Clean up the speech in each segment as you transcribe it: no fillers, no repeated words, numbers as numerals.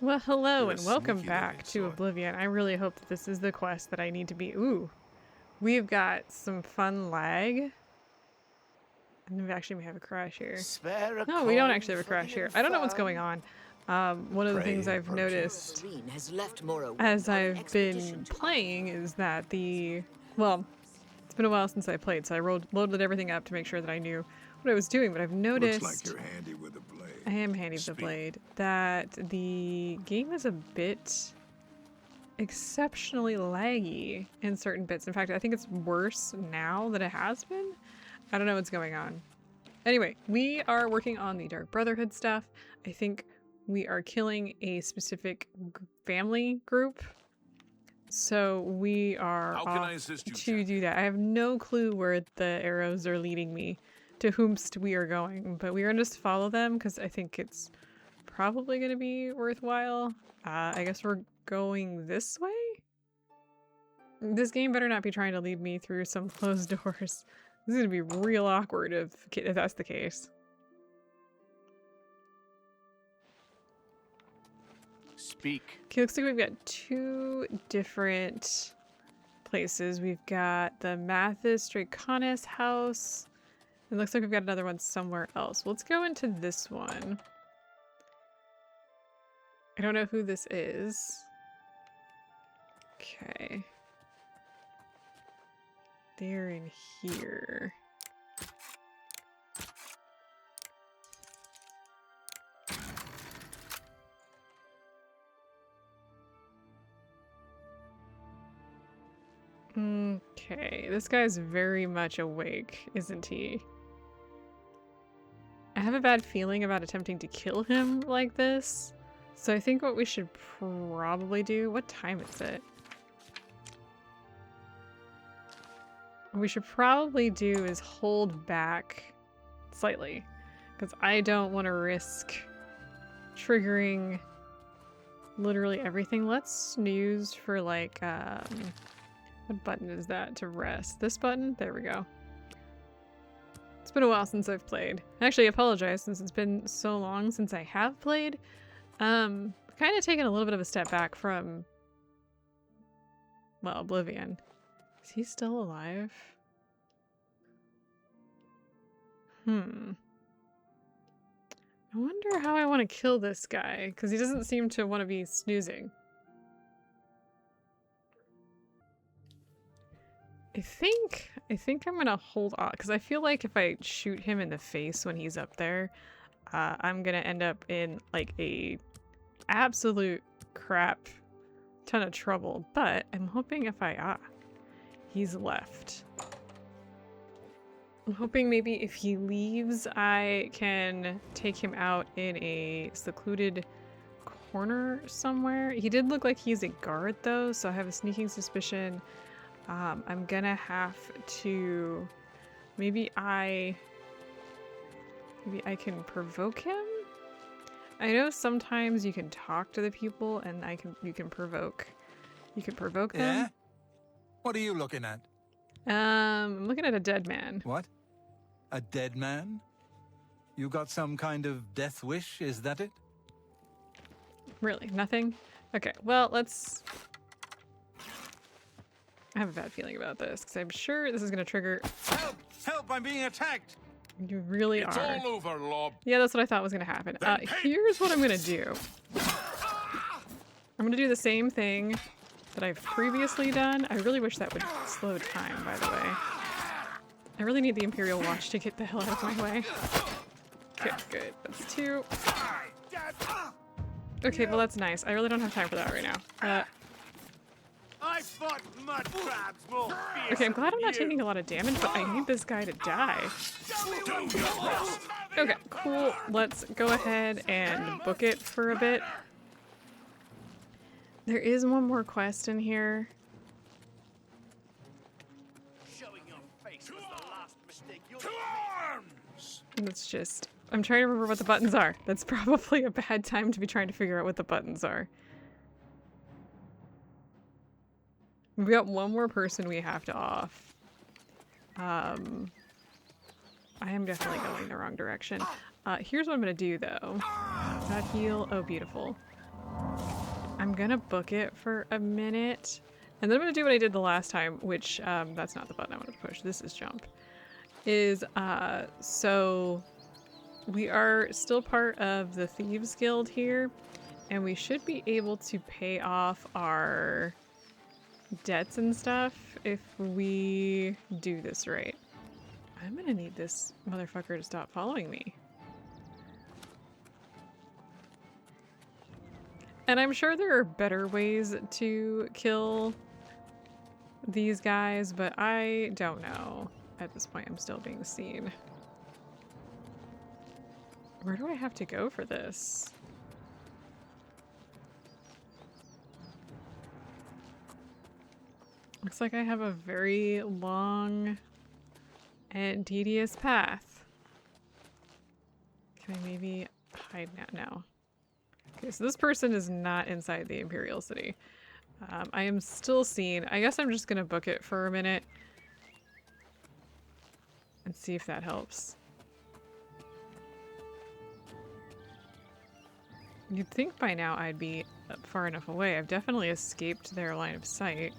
Well, hello and welcome back to Oblivion. I really hope that this is the quest that I need to be. Ooh, we've got some fun lag. And we actually may have a crash here. No, we don't actually have a crash here. I don't know what's going on. One of the things I've noticed as I've been playing is that well, it's been a while since I played, so I loaded everything up to make sure that I knew what I was doing, but I've noticed... Looks like you're handy with a blade. I am handy with the blade. That the game is a bit exceptionally laggy in certain bits. In fact, I think it's worse now than it has been. I don't know what's going on. Anyway, we are working on the Dark Brotherhood stuff. I think we are killing a specific family group. So we are off to do that. I have no clue where the arrows are leading me, to whomst we are going, but we are going to just follow them because I think it's probably going to be worthwhile. I guess we're going this way? This game better not be trying to lead me through some closed doors. This is going to be real awkward if that's the case. Speak. Okay, looks like we've got two different places. We've got the Mathis Draconis house. It looks like we've got another one somewhere else. Let's go into this one. I don't know who this is. Okay. They're in here. Okay, this guy's very much awake, isn't he? I have a bad feeling about attempting to kill him like this. So I think what we should probably do... What time is it? What we should probably do is hold back slightly. Because I don't want to risk triggering literally everything. Let's snooze for like... what button is that to rest? This button? There we go. It's been a while since I've played. Actually, I apologize since it's been so long since I have played. Kind of taken a little bit of a step back from, well, Oblivion. Is he still alive? I wonder how I want to kill this guy, because he doesn't seem to want to be snoozing. I think I'm gonna hold on, because I feel like if I shoot him in the face when he's up there, I'm gonna end up in like a absolute crap ton of trouble. But I'm hoping if he's left. I'm hoping maybe if he leaves, I can take him out in a secluded corner somewhere. He did look like he's a guard though, so I have a sneaking suspicion. I'm gonna have to... Maybe I can provoke him? I know sometimes you can talk to the people and you can provoke them. Yeah? What are you looking at? I'm looking at a dead man. What? A dead man? You got some kind of death wish, is that it? Really? Nothing? Okay, well, let's... I have a bad feeling about this, because I'm sure this is going to trigger... Help! Help! I'm being attacked! You really are. It's all over, Lob. Yeah, that's what I thought was going to happen. Here's what I'm going to do. I'm going to do the same thing that I've previously done. I really wish that would slow time, by the way. I really need the Imperial Watch to get the hell out of my way. Okay, good. That's two. Okay, well that's nice. I really don't have time for that right now. I fought mud crabs more fierce. Okay, I'm glad I'm not taking a lot of damage, but I need this guy to die. Okay, cool. Let's go ahead and book it for a bit. There is one more quest in here. Showing your face was the last mistake you'll make. To arms! Let's just... I'm trying to remember what the buttons are. That's probably a bad time to be trying to figure out what the buttons are. We've got one more person we have to off. I am definitely going the wrong direction. Here's what I'm gonna do though. That heal, oh beautiful. I'm gonna book it for a minute. And then I'm gonna do what I did the last time, which, that's not the button I wanted to push. This is jump. So we are still part of the Thieves Guild here, and we should be able to pay off our debts and stuff if we do this right. I'm gonna need this motherfucker to stop following me. And I'm sure there are better ways to kill these guys, but I don't know. At this point, I'm still being seen. Where do I have to go for this? Looks like I have a very long and tedious path. Can I maybe hide now? No. Okay, so this person is not inside the Imperial City. I am still seen. I guess I'm just gonna book it for a minute and see if that helps. You'd think by now I'd be far enough away. I've definitely escaped their line of sight.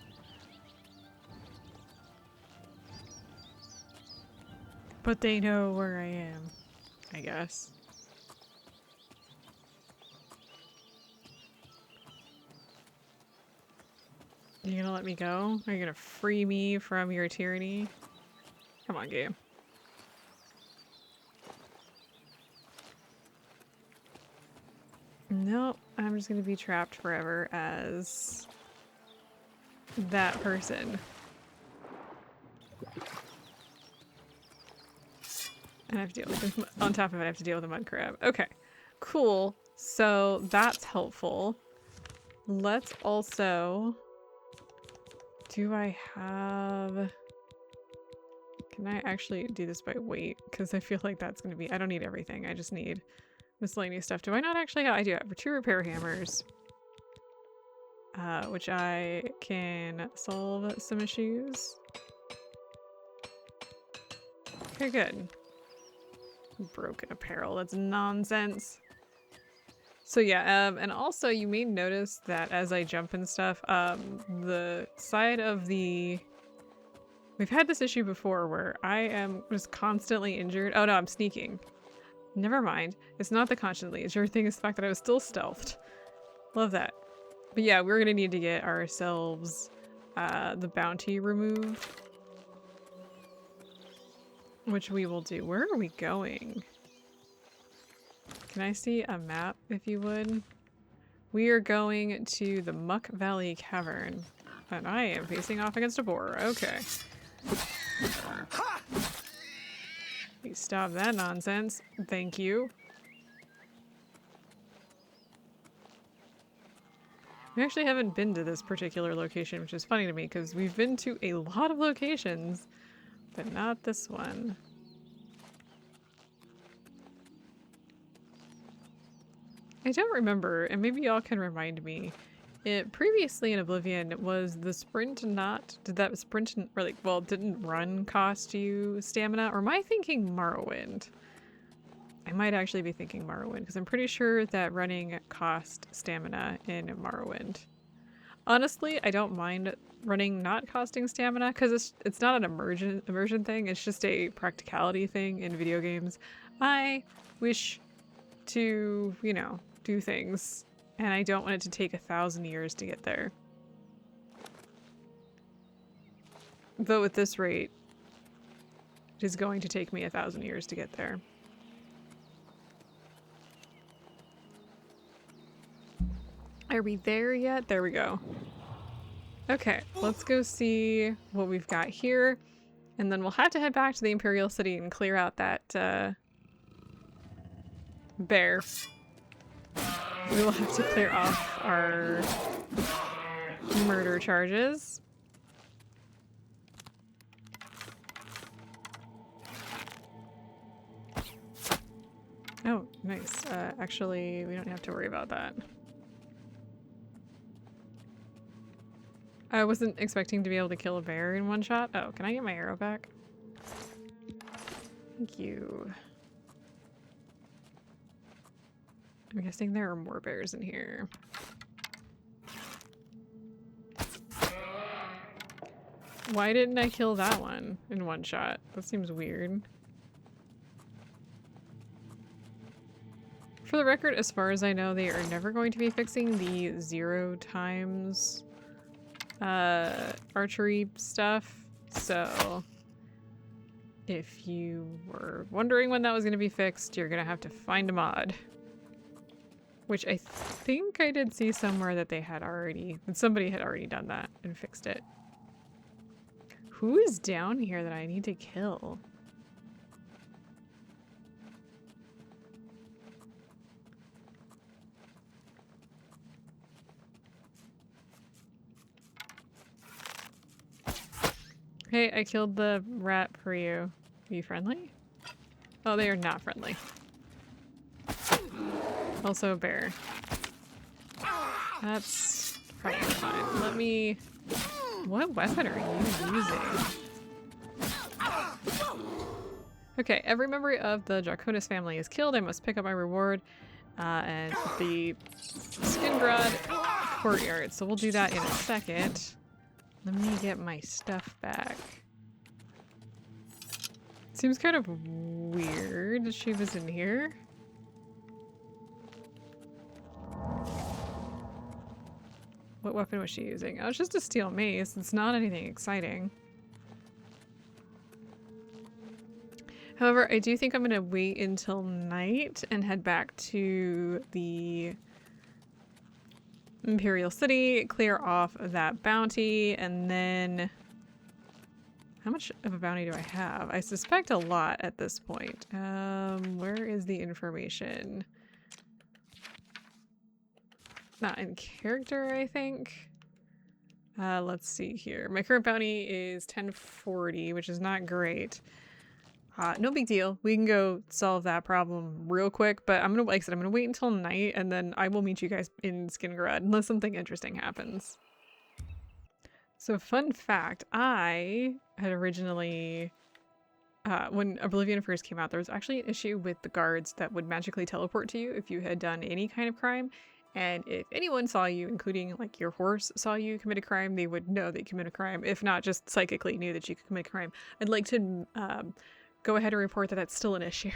But they know where I am, I guess. You gonna let me go? Are you gonna free me from your tyranny? Come on, game. Nope, I'm just gonna be trapped forever as that person. And I have to deal with it. On top of it, I have to deal with the mud crab. Okay, cool. So that's helpful. Let's also... Do I have... Can I actually do this by weight? Because I feel like that's going to be... I don't need everything. I just need miscellaneous stuff. Do I not actually have... I do have 2 repair hammers. Which I can solve some issues. Okay, good. Broken apparel. That's nonsense. So yeah, and also you may notice that as I jump and stuff, the side of the... We've had this issue before where I am just constantly injured. Oh no, I'm sneaking. Never mind. It's not the constantly injured thing, it's the fact that I was still stealthed. Love that. But yeah, we're gonna need to get ourselves the bounty removed. Which we will do. Where are we going? Can I see a map, if you would? We are going to the Muck Valley Cavern. And I am facing off against a boar. Okay. Please stop that nonsense. Thank you. We actually haven't been to this particular location, which is funny to me, because we've been to a lot of locations, but not this one. I don't remember, and maybe y'all can remind me. It previously in Oblivion, was the sprint not... Did that sprint, or like, well, didn't run cost you stamina? Or am I thinking Morrowind? I might actually be thinking Morrowind, because I'm pretty sure that running cost stamina in Morrowind. Honestly, I don't mind running not costing stamina, because it's not an immersion thing, it's just a practicality thing in video games. I wish to, you know, do things, and I don't want it to take 1,000 years to get there. Though at this rate, it is going to take me 1,000 years to get there. Are we there yet? There we go. Okay, let's go see what we've got here, and then we'll have to head back to the Imperial City and clear out that bear. We will have to clear off our murder charges. Oh, nice. Actually, we don't have to worry about that. I wasn't expecting to be able to kill a bear in one shot. Oh, can I get my arrow back? Thank you. I'm guessing there are more bears in here. Why didn't I kill that one in one shot? That seems weird. For the record, as far as I know, they are never going to be fixing the 0 times archery stuff. So if you were wondering when that was going to be fixed, you're going to have to find a mod. Which I think I did see somewhere that somebody had already done that and fixed it. Who is down here that I need to kill? Hey, I killed the rat for you. Are you friendly? Oh, they are not friendly. Also a bear. That's probably fine. Let me... What weapon are you using? Okay, every member of the Draconis family is killed. I must pick up my reward and the Skingrad courtyard. So we'll do that in a second. Let me get my stuff back. Seems kind of weird that she was in here. What weapon was she using? Oh, it's just a steel mace. It's not anything exciting. However, I do think I'm going to wait until night and head back to the Imperial City, clear off that bounty, and then... How much of a bounty do I have? I suspect a lot at this point. Where is the information? Not in character, I think. Let's see here. My current bounty is 1040, which is not great. No big deal. We can go solve that problem real quick, but I'm gonna, like I said, I'm gonna wait until night and then I will meet you guys in Skingrad unless something interesting happens. So fun fact, I had originally, when Oblivion first came out, there was actually an issue with the guards that would magically teleport to you if you had done any kind of crime. And if anyone saw you, including like your horse saw you commit a crime, they would know that you committed a crime. If not, just psychically knew that you could commit a crime. I'd like to go ahead and report that that's still an issue.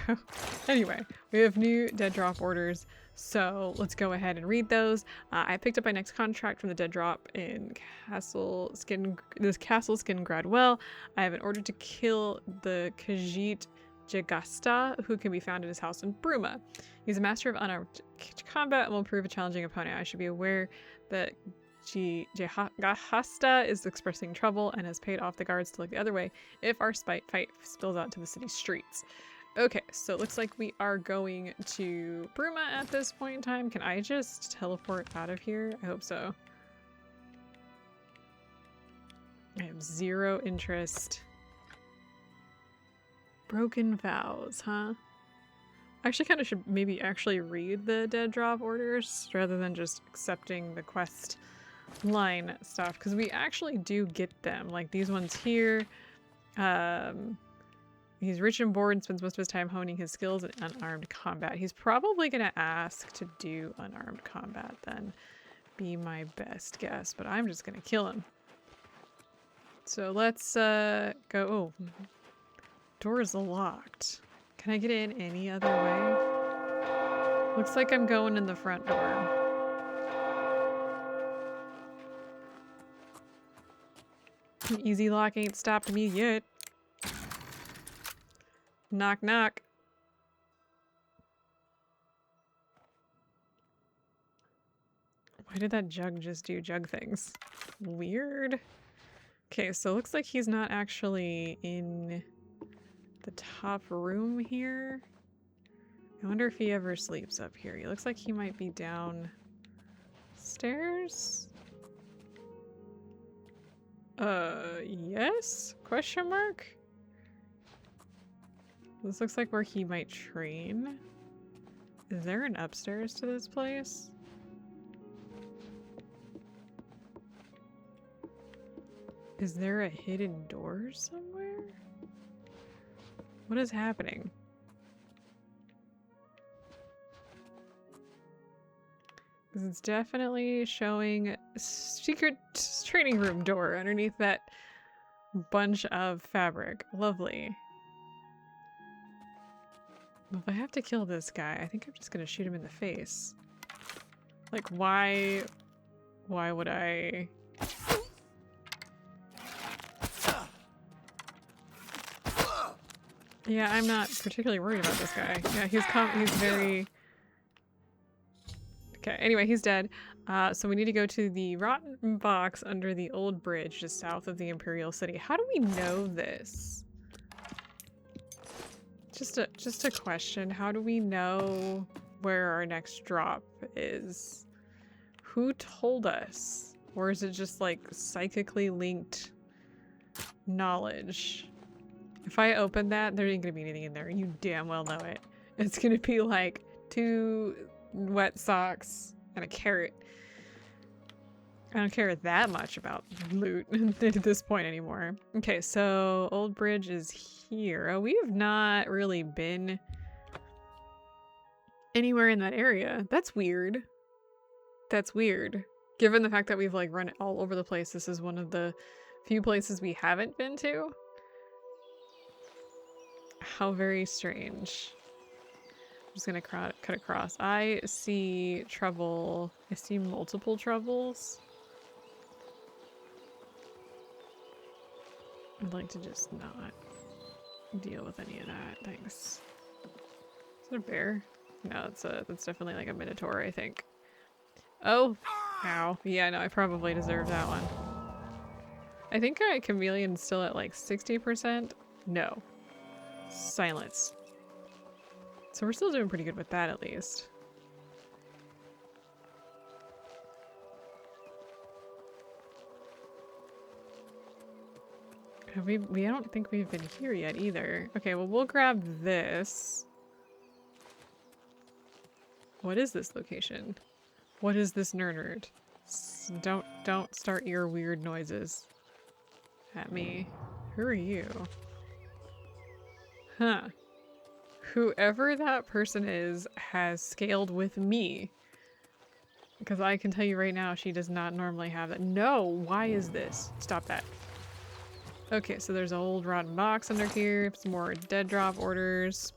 Anyway, we have new dead drop orders, so let's go ahead and read those. I picked up my next contract from the dead drop in Castle Skingrad Well. I have an order to kill the Khajiit Jagasta, who can be found in his house in Bruma. He's a master of unarmed combat and will prove a challenging opponent. I should be aware that Jagasta is expressing trouble and has paid off the guards to look the other way if our fight spills out to the city streets. Okay, so it looks like we are going to Bruma at this point in time. Can I just teleport out of here? I hope so. I have zero interest. Broken vows, huh? I actually kind of should maybe actually read the dead drop orders rather than just accepting the quest line stuff, because we actually do get them. Like these ones here. He's rich and bored and spends most of his time honing his skills in unarmed combat. He's probably going to ask to do unarmed combat then. Be my best guess, but I'm just going to kill him. So let's go. Oh, door is locked. Can I get in any other way? Looks like I'm going in the front door. Easy lock ain't stopped me yet. Knock knock. Why did that jug just do jug things? Weird. Okay, so it looks like he's not actually in the top room here. I wonder if he ever sleeps up here. He looks like he might be downstairs. Yes? Question mark? This looks like where he might train. Is there an upstairs to this place? Is there a hidden door somewhere? What is happening? Because it's definitely showing secret training room door underneath that bunch of fabric. Lovely. If I have to kill this guy, I think I'm just gonna shoot him in the face. Like, why would I? Yeah, I'm not particularly worried about this guy. Yeah, he's very... Okay, anyway, he's dead. So we need to go to the rotten box under the old bridge just south of the Imperial City. How do we know this? Just a question. How do we know where our next drop is? Who told us? Or is it just like psychically linked knowledge? If I open that, there ain't gonna be anything in there. You damn well know it. It's gonna be like 2 wet socks and a carrot. I don't care that much about loot at this point anymore. Okay, so Old Bridge is here. Oh, we have not really been anywhere in that area. That's weird. That's weird. Given the fact that we've like run it all over the place, this is one of the few places we haven't been to. How very strange. I'm just gonna cut across. I see trouble. I see multiple troubles. I'd like to just not deal with any of that. Thanks. Is it a bear? No, that's definitely like a minotaur, I think. Oh, ow. Yeah, no, I probably deserve that one. I think our chameleon's still at like 60%. No. Silence. So we're still doing pretty good with that at least. I don't think we've been here yet either. Okay, well we'll grab this. What is this location? What is this nerd? Don't start your weird noises at me. Who are you? Huh. Whoever that person is has scaled with me. Because I can tell you right now, she does not normally have that. No! Why is this? Stop that. Okay, so there's an old rotten box under here. Some more dead drop orders.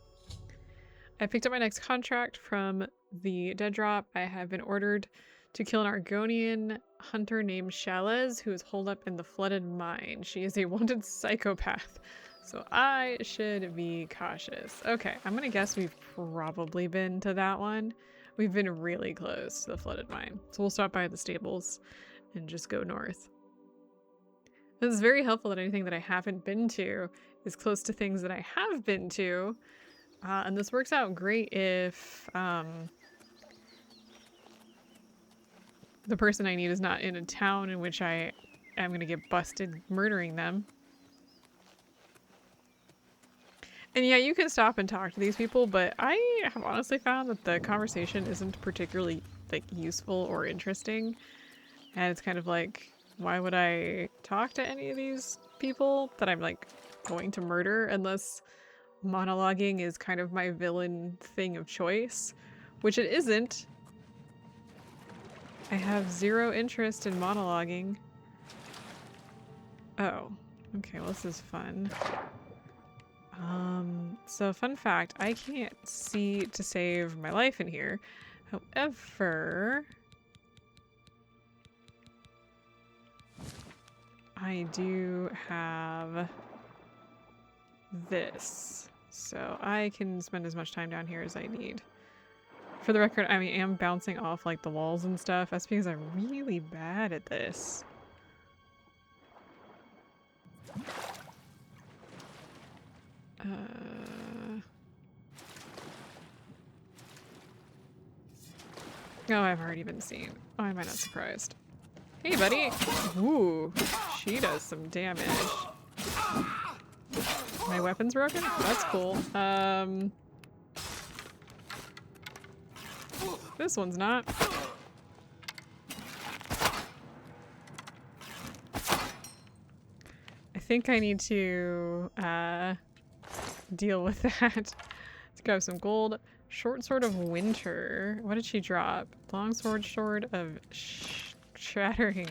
I picked up my next contract from the dead drop. I have been ordered to kill an Argonian hunter named Shalez, who is holed up in the flooded mine. She is a wanted psychopath. So I should be cautious. Okay, I'm gonna guess we've probably been to that one. We've been really close to the flooded mine. So we'll stop by the stables and just go north. This is very helpful that anything that I haven't been to is close to things that I have been to. And this works out great if the person I need is not in a town in which I am gonna get busted murdering them. And yeah, you can stop and talk to these people, but I have honestly found that the conversation isn't particularly like useful or interesting. And it's kind of like, why would I talk to any of these people that I'm like going to murder unless monologuing is kind of my villain thing of choice, which it isn't. I have zero interest in monologuing. Oh, okay, well this is fun. So fun fact, I can't see to save my life in here. However, I do have this. So I can spend as much time down here as I need. For the record, I am bouncing off like the walls and stuff. That's because I'm really bad at this. Oh, I've already been seen. Oh, am I not surprised? Hey, buddy! Ooh, she does some damage. My weapon's broken? That's cool. This one's not. I think I need to deal with that. Let's grab some gold, Short Sword of Winter. What did she drop? Long Sword of Shattering.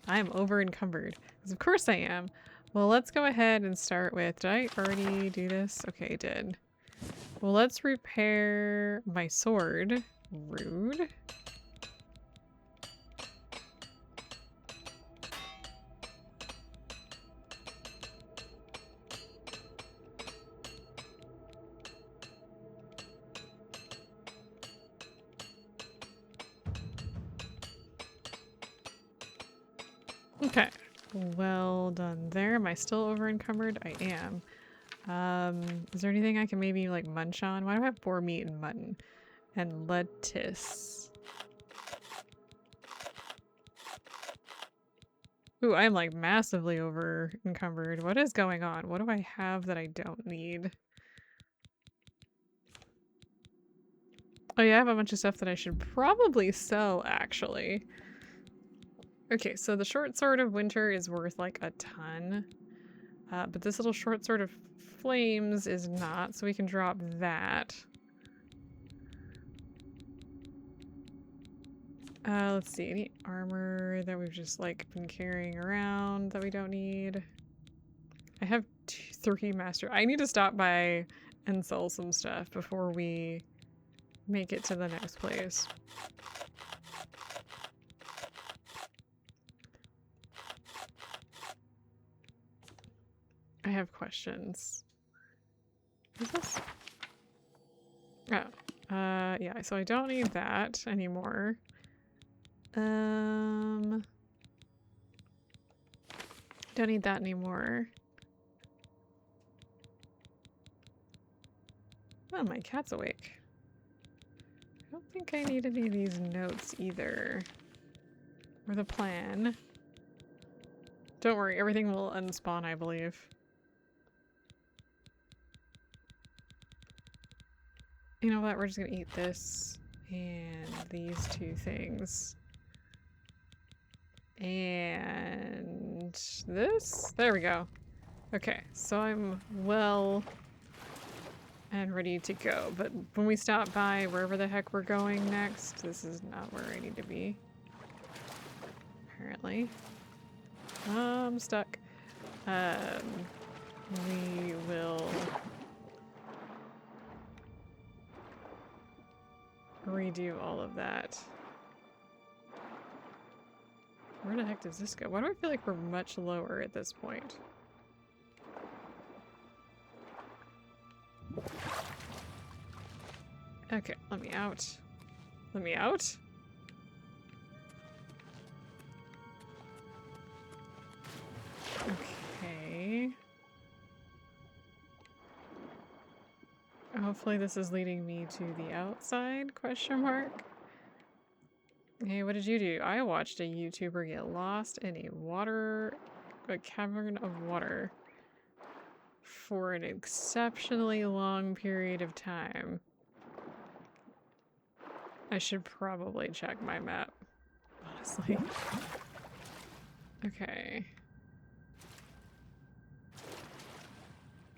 I am over encumbered. Because of course I am. Well, let's go ahead and start with... Did I already do this? Okay, I did. Well, let's repair my sword. Rude. Okay. Well done there. Am I still over encumbered? I am. Is there anything I can maybe like munch on? Why do I have boar meat and mutton? And lettuce. Ooh, I'm like massively over encumbered. What is going on? What do I have that I don't need? Oh yeah, I have a bunch of stuff that I should probably sell actually. Okay, so the short sword of winter is worth like a ton. But this little short sword of flames is not, so we can drop that. Let's see, any armor that we've just like been carrying around that we don't need? I have 3 master. I need to stop by and sell some stuff before we make it to the next place. I have questions. What's this? Oh. Yeah, so I don't need that anymore. Don't need that anymore. Oh, my cat's awake. I don't think I need any of these notes either. Or the plan. Don't worry, everything will unspawn, I believe. You know what? We're just gonna eat this and these 2 things. And this? There we go. Okay, so I'm well and ready to go. But when we stop by wherever the heck we're going next, this is not where I need to be. Apparently. I'm stuck. We will redo all of that. Where the heck does this go? Why do I feel like we're much lower at this point? Okay, let me out. Let me out? Okay. Hopefully this is leading me to the outside, question mark? Hey, what did you do? I watched a YouTuber get lost in a cavern of water for an exceptionally long period of time. I should probably check my map, honestly. Okay.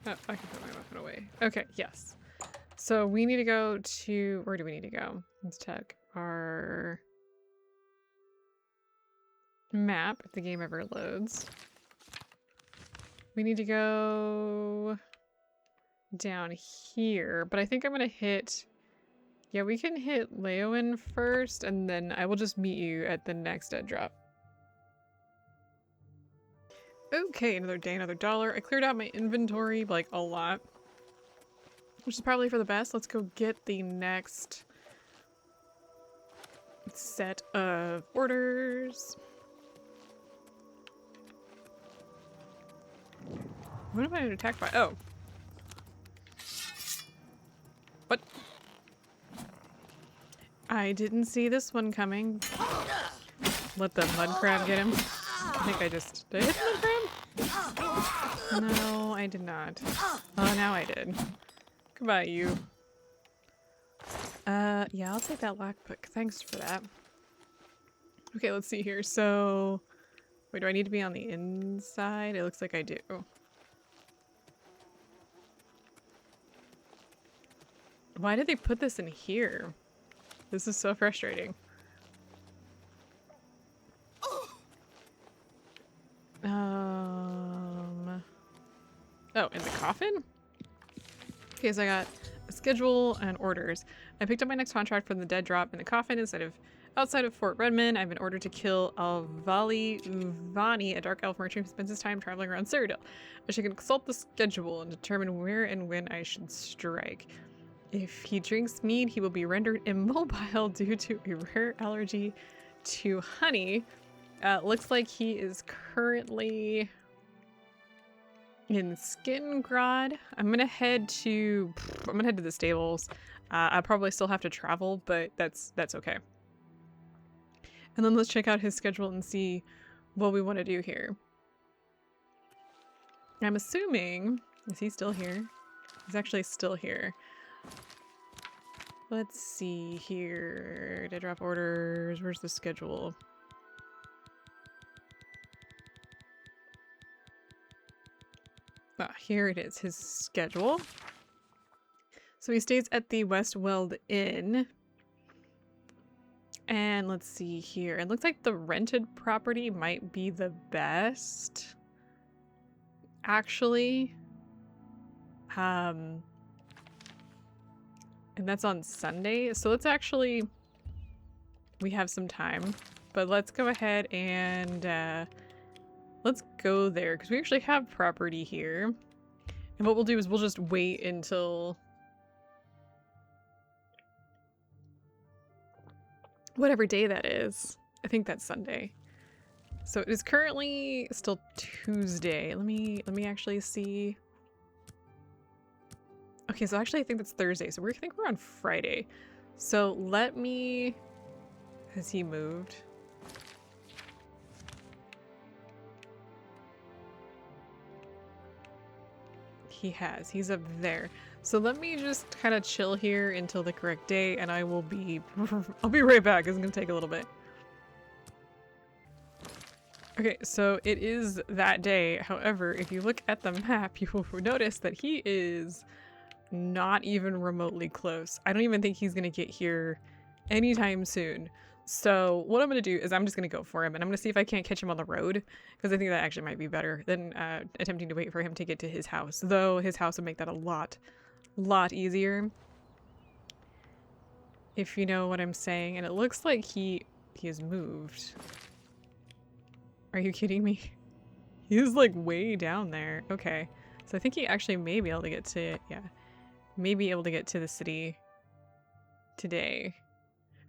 Oh, I can put my weapon away. Okay, yes. So we need to go to... Where do we need to go? Let's check our map, if the game ever loads. We need to go down here, but I think I'm gonna hit... Yeah, we can hit Leowen first, and then I will just meet you at the next dead drop. Okay, another day, another dollar. I cleared out my inventory, like, a lot. Which is probably for the best. Let's go get the next set of orders. What am I attacked by? Oh. What? I didn't see this one coming. Let the mud crab get him. I think I just... Did I hit the mud crab? No, I did not. Oh, now I did. Goodbye, you. Yeah, I'll take that lockpick. Thanks for that. Okay, let's see here. So... Wait, do I need to be on the inside? It looks like I do. Why did they put this in here? This is so frustrating. Oh, in the coffin? Okay, so I got a schedule and orders. I picked up my next contract from the dead drop in the coffin instead of outside of Fort Redmond. I've been ordered to kill Alvali Uvani, a dark elf merchant who spends his time traveling around Cyrodiil. I should consult the schedule and determine where and when I should strike. If he drinks mead, he will be rendered immobile due to a rare allergy to honey. Looks like he is currently in Skingrad. I'm gonna head to the stables. I probably still have to travel, but that's okay. And then let's check out his schedule and see what we want to do here. I'm assuming, is he still here? He's actually still here. Let's see here. Dead drop orders. Where's the schedule? Ah, here it is, his schedule. So he stays at the Westweld Inn. And let's see here. It looks like the rented property might be the best. Actually. And that's on Sunday. So let's actually... We have some time. But let's go ahead and... let's go there, because we actually have property here. And what we'll do is we'll just wait until... whatever day that is. I think that's Sunday. So it is currently still Tuesday. Let me actually see. Okay, so actually I think that's Thursday. So I think we're on Friday. So let me... Has he moved? He has. He's up there. So let me just kind of chill here until the correct day, and I will be... I'll be right back. It's gonna take a little bit. Okay, so it is that day. However, if you look at the map, you will notice that he is not even remotely close. I don't even think he's gonna get here anytime soon. So what I'm going to do is I'm just going to go for him, and I'm going to see if I can't catch him on the road, because I think that actually might be better than attempting to wait for him to get to his house, though his house would make that a lot easier, if you know what I'm saying. And it looks like he has moved. Are you kidding me? He's like way down there. Okay, so I think he actually may be able to get to, yeah, may be able to get to the city today.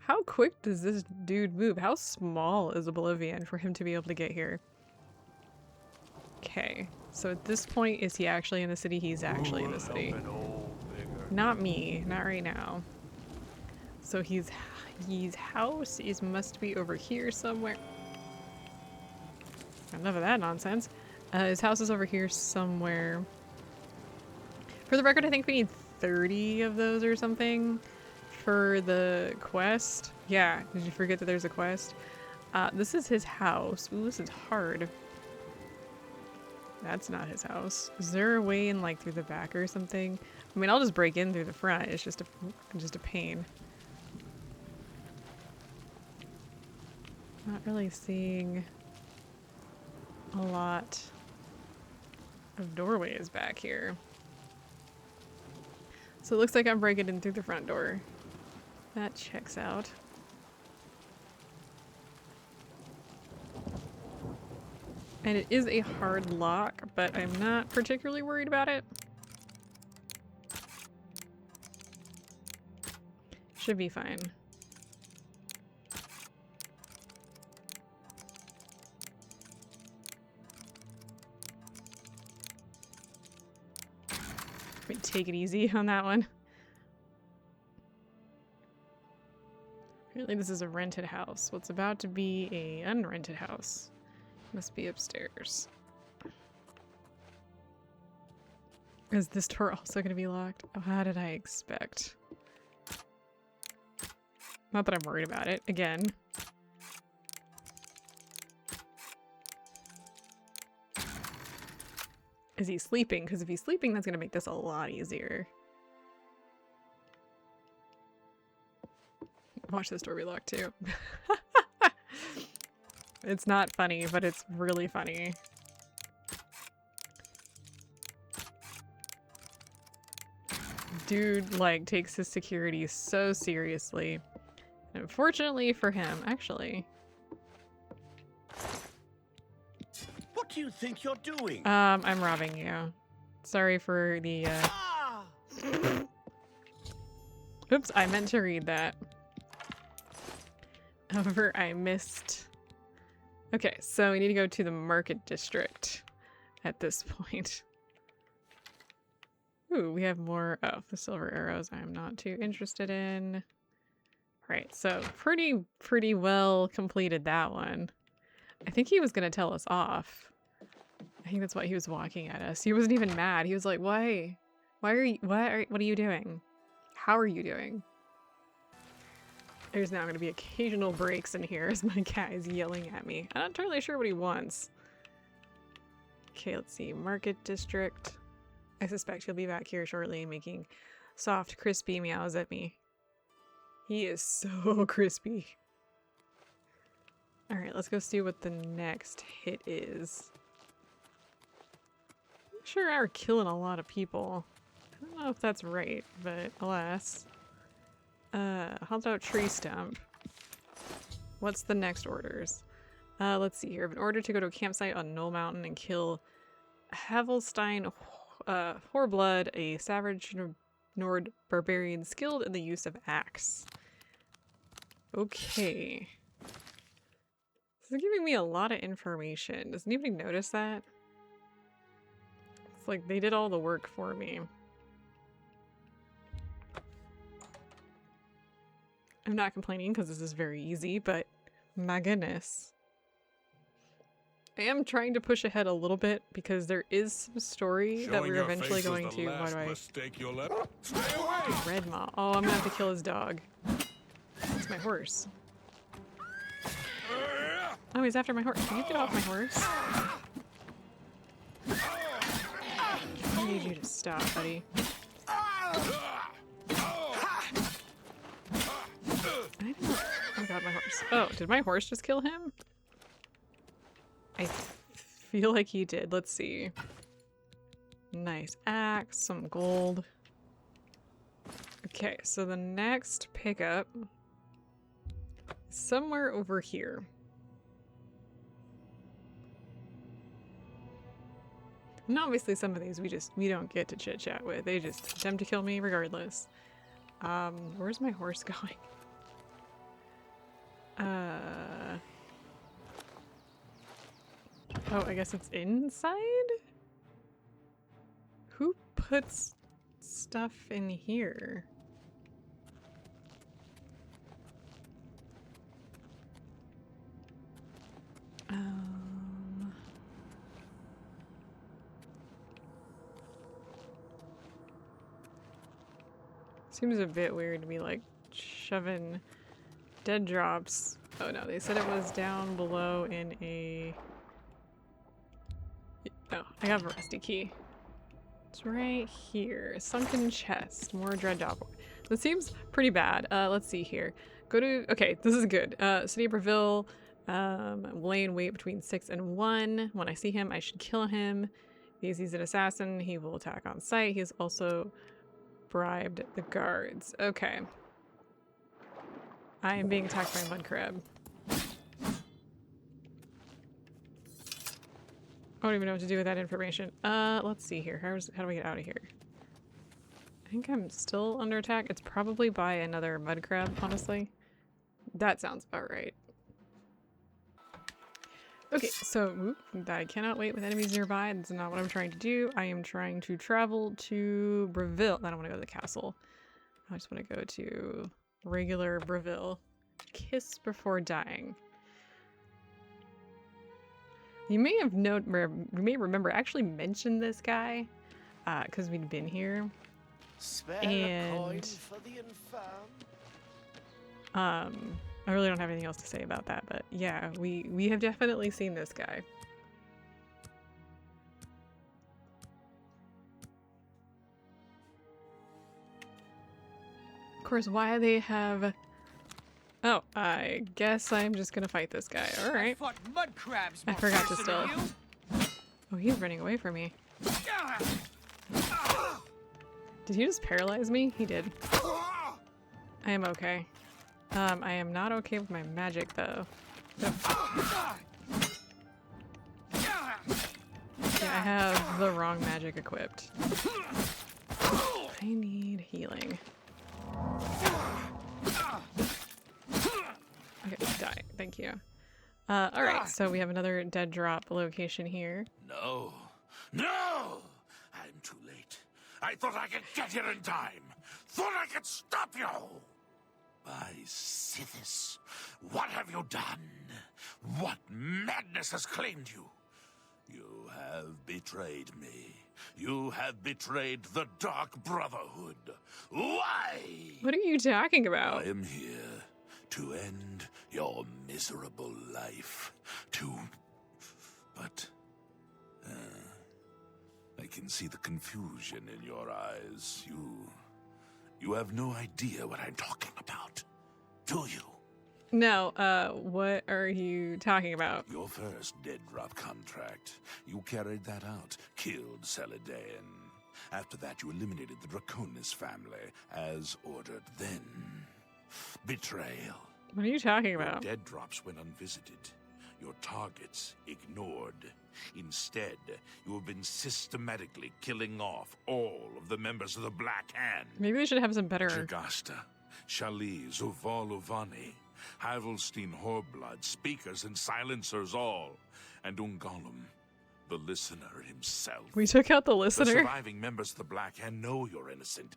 How quick does this dude move? How small is Oblivion for him to be able to get here? Okay, so at this point, is he actually in the city? He's actually in the city. Not me, not right now. So his house must be over here somewhere. Enough of that nonsense. His house is over here somewhere. For the record, I think we need 30 of those or something. For the quest. Yeah, did you forget that there's a quest? This is his house. Ooh, this is hard. That's not his house. Is there a way in, like, through the back or something? I mean, I'll just break in through the front. It's just a pain. Not really seeing a lot of doorways back here. So it looks like I'm breaking in through the front door. That checks out. And it is a hard lock, but I'm not particularly worried about it. Should be fine. Let me take it easy on that one. Apparently this is a rented house. What's about to be a unrented house must be upstairs. Is this door also going to be locked? Oh, how did I expect? Not that I'm worried about it. Again. Is he sleeping? Because if he's sleeping, that's going to make this a lot easier. Watch this door be locked too. It's not funny, but it's really funny. Dude, like, takes his security so seriously. Unfortunately for him, actually. What do you think you're doing? I'm robbing you. Sorry for the, Ah! Oops, I meant to read that. However, I missed. Okay, so we need to go to the market district at this point. Ooh, we have more. Oh, the silver arrows I'm not too interested in. Right, so pretty well completed that one. I think he was gonna tell us off. I think that's why he was walking at us. He wasn't even mad. He was like, "Why? Why are you? What are you doing? How are you doing?" There's now going to be occasional breaks in here as my cat is yelling at me. I'm not entirely sure what he wants. Okay, let's see. Market district. I suspect he'll be back here shortly making soft, crispy meows at me. He is so crispy. Alright, let's go see what the next hit is. Sure are killing a lot of people. I don't know if that's right, but alas. How about tree stump? What's the next orders? Let's see here. I've been ordered to go to a campsite on Knoll Mountain and kill Havelstein Horblood, a savage Nord barbarian skilled in the use of axe. Okay. This is giving me a lot of information. Does anybody notice that? It's like they did all the work for me. I'm not complaining because this is very easy, but my goodness. I am trying to push ahead a little bit because there is some story that we're eventually going to. Why do I? Red Maw. Oh, I'm gonna have to kill his dog. That's my horse. Oh, he's after my horse. Can you get off my horse? I need you to stop, buddy. Oh god, my horse. Oh, did my horse just kill him? I feel like he did. Let's see. Nice axe, some gold. Okay, so the next pickup is somewhere over here. And obviously some of these we don't get to chit chat with. They just attempt to kill me regardless. Where's my horse going? Oh, I guess it's inside? Who puts stuff in here? Seems a bit weird to be like shoving dead drops. Oh no, they said it was down below in a... Oh, I have a rusty key. It's right here. Sunken chest. More dread dog. This seems pretty bad. Let's see here. Go to... Okay, this is good. City of Breville. Lay in wait between 6 and 1. When I see him, I should kill him. Because he's an assassin, he will attack on sight. He's also bribed the guards. Okay. I am being attacked by a mud crab. I don't even know what to do with that information. Let's see here. How do we get out of here? I think I'm still under attack. It's probably by another mud crab, honestly. That sounds about right. Okay, so I cannot wait with enemies nearby. That's not what I'm trying to do. I am trying to travel to Breville. I don't want to go to the castle. I just want to go to regular Breville. Kiss before dying. You may have you may remember I actually mentioned this guy because we'd been here. Spare a coin for the infirm. I really don't have anything else to say about that, but yeah, we have definitely seen this guy. Of course, why they have Oh, I guess I'm just gonna fight this guy. All right. Fought mud crabs. I more forgot to fierce than stealth. Oh, he's running away from me. you. Did he just paralyze me? He did. I am okay. I am not okay with my magic though. Yeah, I have the wrong magic equipped. I need healing. Okay, die. Thank you. Alright, so we have another dead drop location here. No. No! I'm too late. I thought I could get here in time. Thought I could stop you. By Sithis, what have you done? What madness has claimed you? You have betrayed me. You have betrayed the Dark Brotherhood. Why? What are you talking about? I am here to end your miserable life. But I can see the confusion in your eyes. You have no idea what I'm talking about, do you? No, what are you talking about? Your first dead drop contract. You carried that out, killed Celadon. After that, you eliminated the Draconis family, as ordered. Then, betrayal. What are you talking Your about? dead drops went unvisited. Your targets ignored. Instead, you have been systematically killing off all of the members of the Black Hand. Maybe we should have some better... Jagasta, Shali, Zuvalovani, Havelstein, Horblood, speakers and silencers all, and Ungolum, the listener himself. We took out the The listener? surviving members of the Black Hand know you're innocent.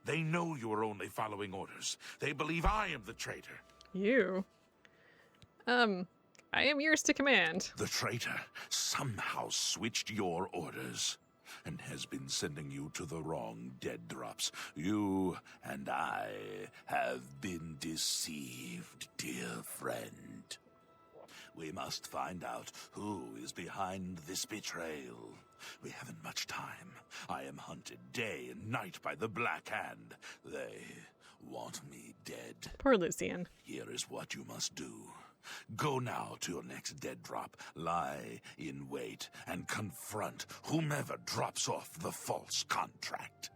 They know you are only following orders. They believe I am the traitor. You? I am yours to command. The traitor somehow switched your orders and has been sending you to the wrong dead drops. You and I have been deceived, dear friend. We must find out who is behind this betrayal. We haven't much time. I am hunted day and night by the Black Hand. They want me dead. Poor Lucian. Here is what you must do. Go now to your next dead drop, lie in wait, and confront whomever drops off the false contract.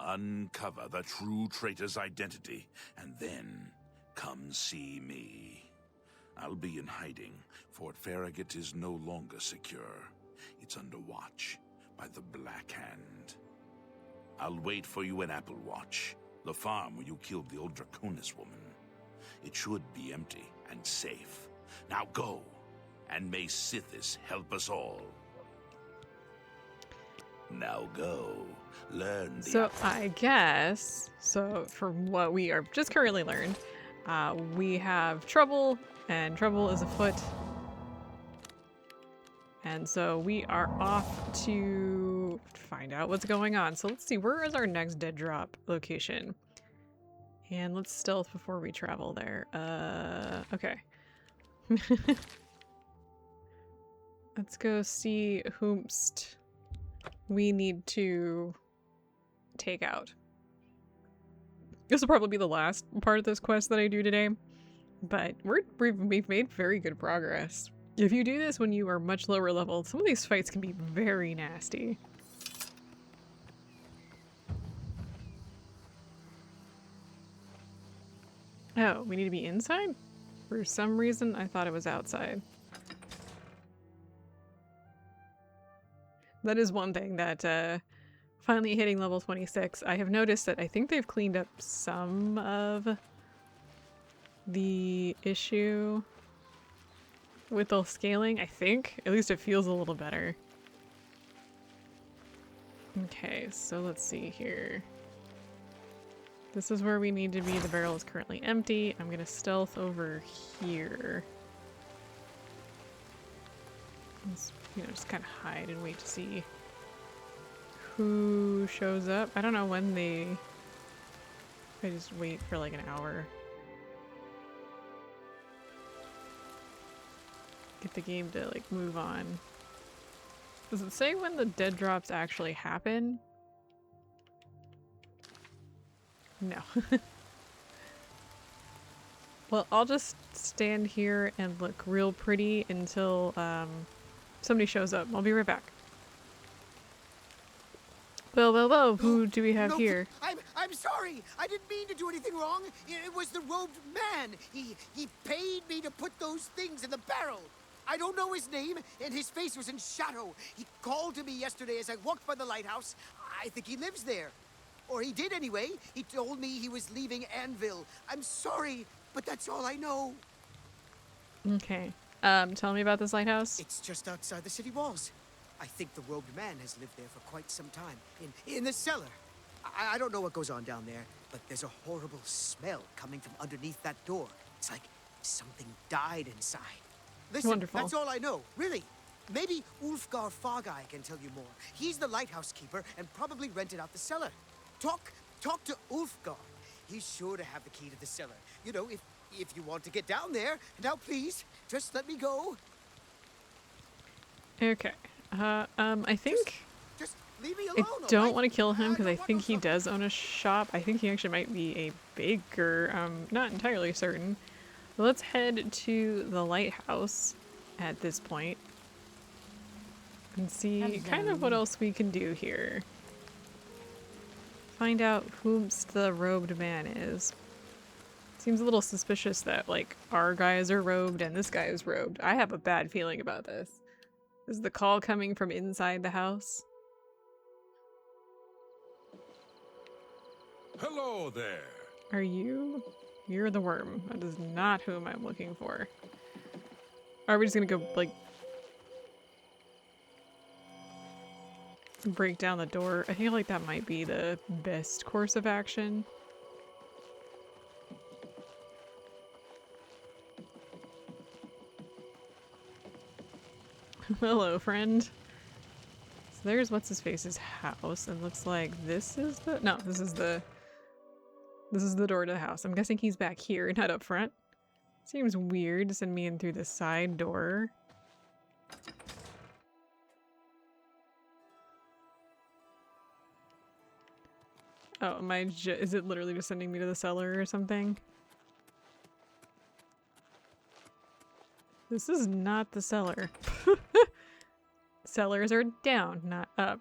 Uncover the true traitor's identity, and then come see me. I'll be in hiding. Fort Farragut is no longer secure. It's under watch by the Black Hand. I'll wait for you in Applewatch, the farm where you killed the old Draconis woman. It should be empty and safe. Now go, and may Sithis help us all. Now go, learn the... So I guess, from what we are just currently learned, we have trouble, and trouble is afoot. And so we are off to find out what's going on. So let's see, where is our next dead drop location? And let's stealth before we travel there. Okay. Let's go see whomst we need to take out. This will probably be the last part of this quest that I do today, but we've made very good progress. If you do this when you are much lower level, some of these fights can be very nasty. Oh, we need to be inside? For some reason, I thought it was outside. That is one thing that, finally hitting level 26, I have noticed that I think they've cleaned up some of the issue with the scaling, I think. At least it feels a little better. Okay, so let's see here. This is where we need to be. The barrel is currently empty. I'm gonna stealth over here. Let's, just kind of hide and wait to see who shows up. I don't know when they... I just wait for like an hour. Get the game to like move on. Does it say when the dead drops actually happen? No. Well, I'll just stand here and look real pretty until somebody shows up. I'll be right back. Well, who do we have No, here? I'm sorry. I didn't mean to do anything wrong. It was the robed man. He paid me to put those things in the barrel. I don't know his name, and his face was in shadow. He called to me yesterday as I walked by the lighthouse. I think he lives there. Or he did anyway. He told me he was leaving Anvil. I'm sorry, but that's all I know. Okay. Tell me about this lighthouse. It's just outside the city walls. I think the robed man has lived there for quite some time. In the cellar. I don't know what goes on down there, but there's a horrible smell coming from underneath that door. It's like something died inside. Listen, Wonderful. That's all I know, really. Maybe Ulfgar Fargai can tell you more. He's the lighthouse keeper and probably rented out the cellar. Talk to Ulfgar. He's sure to have the key to the cellar. You know, if you want to get down there. Now, please, just let me go. Okay. I think Just leave me I alone. don't alright? want to kill him because I don't want think no he trouble. does own a shop. I think he actually might be a baker. I'm not entirely certain. But let's head to the lighthouse at this point and see kind of what else we can do here. Find out whom's the robed man is. Seems a little suspicious that, like, our guys are robed and this guy is robed. I have a bad feeling about this. Is the call coming from inside the house? Hello there. Are you? You're the worm. That is not whom I'm looking for. Are we just gonna go, like, break down the door? I feel like that might be the best course of action. Hello, friend. So there's what's-his-face's house, and looks like this is the... No, this is the door to the house. I'm guessing he's back here, not up front. Seems weird to send me in through the side door. Oh, is it literally just sending me to the cellar or something? This is not the cellar. Cellars are down, not up.